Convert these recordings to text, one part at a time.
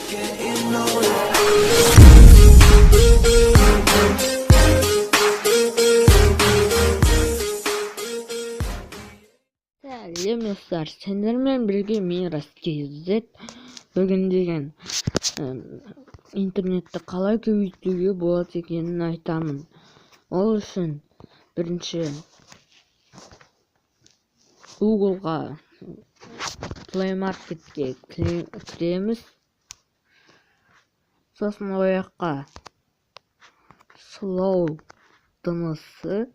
Сәлем достар, сендермен бірге мен Расткез. Бүгін деген интернетті қалай көбейтуге болады екенін айтамын. Ол үшін бірінші Google'ға Play Market'ке кіреміз. Сосын ояққа Slow дынысы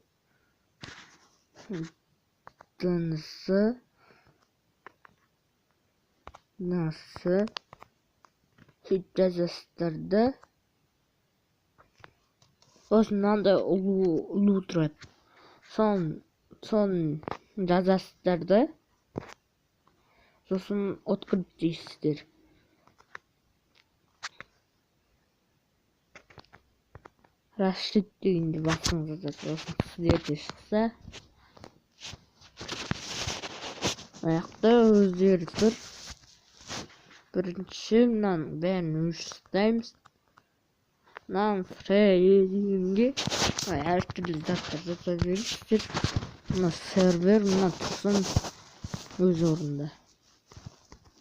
сөйтіп жазасыздар. Сосын мынандай ұлу тұрады. Соны жазасыздар. Сосын открыть дейсіздер. Расширить дегенде басыңыздар. Сосын сіздерде шықса, аяқта өздері тұр. Бірінші мынаның бәрін өшірістаймыз. Мынаның фрей дегенге әртүрлі заттар жаза беріңіздер. Мына сервер, мына тұрсын өз орында.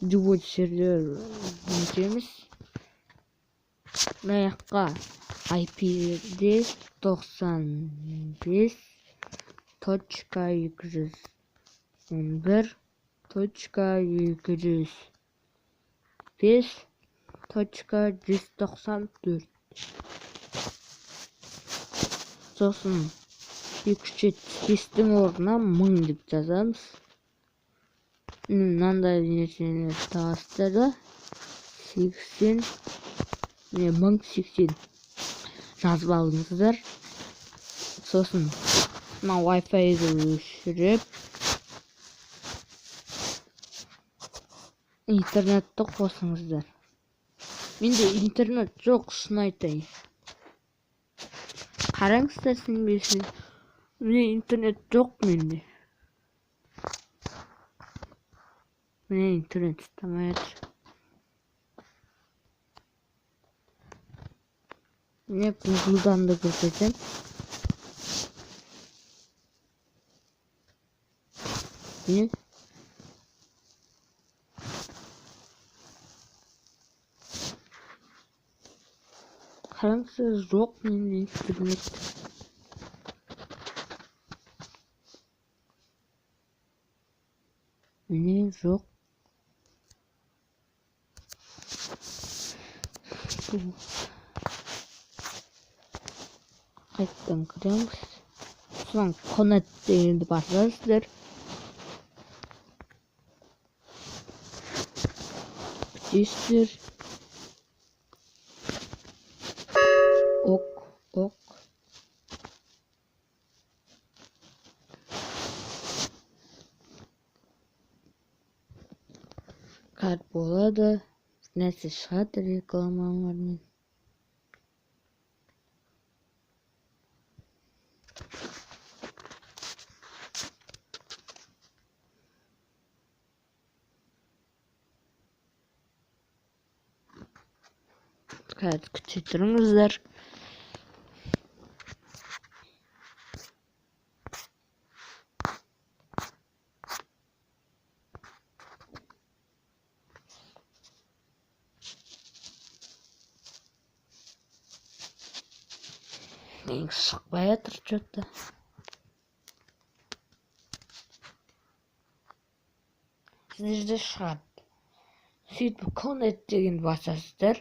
Любой сервер өтеміз. Мына жаққа IP-де 95.201.5.194. Сосын 275-тің орнына 1000 деп жазамыз. Мынандай нәрселер табасыздар да 80 1080 жазып алыңыздар. Сосын мына Wi-Fi-ді өшіріп интернетті қосыңыздар. Менде интернет жоқ, шын айтайын. Қараңыздар сенбесін. Міне интернет жоқ менде. Міне интернет ұстамай жатыр. Міне Google'дан да көрсетем. Міне. Қараңыздар, жоқ менде интернет. Міне жоқ. Қайттан кіреміз. Сосын Connect дегенді басасыздар. Күтесіздер. Ок. Карт болады. Нәрсе шығады рекламалармен. Қазір күте тұрыңыздар. Ең шықпай жатыр что-то. Сіздерде шығады. Сөйтіп Connect деген басасыздар.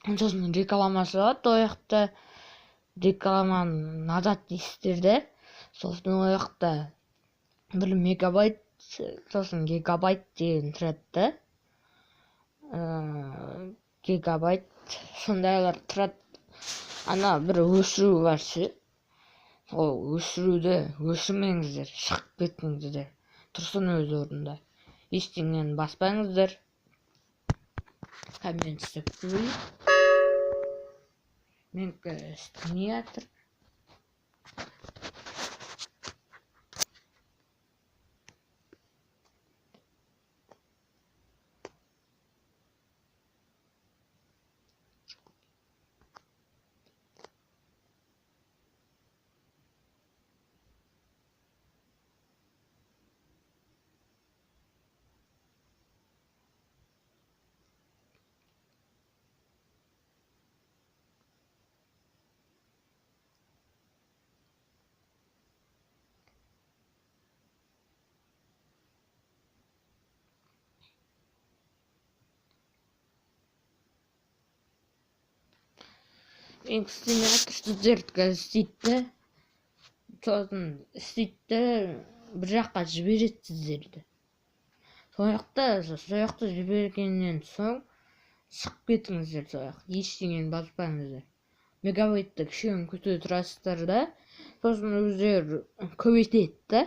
Сосын реклама шығады, ояқта рекламаны назад дейсіздер де. Сосын ояқта 1 мегабайт, сосын гигабайт деген тұрады. Гигабайт сондайлар тұрады. Ана бір өшіру бар ше. Ол өшіруді өшірмеңіздер, шығып кетіңіздер. Тұрсын өз орында. Ештеңені баспаңыздар. Камераны істеп көрейін. Менікі істемей жатыр. Экстрематор сіздердікі істейді, сосын істейді, бір жаққа жібереді сіздерді. Сояқта жібергеннен соң шығып кетіңіздер сояқ, ештеңені баспаңыздар. Мегабайтты кішігірім күте тұрасыздар да, сосын өздері көбейтеді да,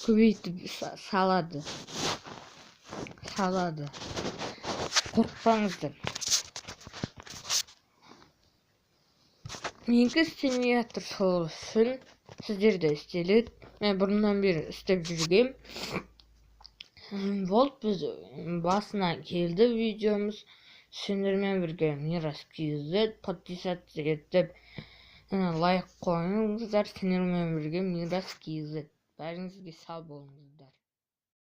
көбейтіп салады. Қорықпаңыздар. Менікі стимулятор сол үшін сіздерде істеледі. Мен бұрыннан бері істеп жүргем. Болды, біз басына келді видеомыз. Сендермен бірге Мирас KZ подписаться етіп, лайк қойыңыздар. Сендермен бірге Мирас KZ. Бәріңізге сау болыңыздар.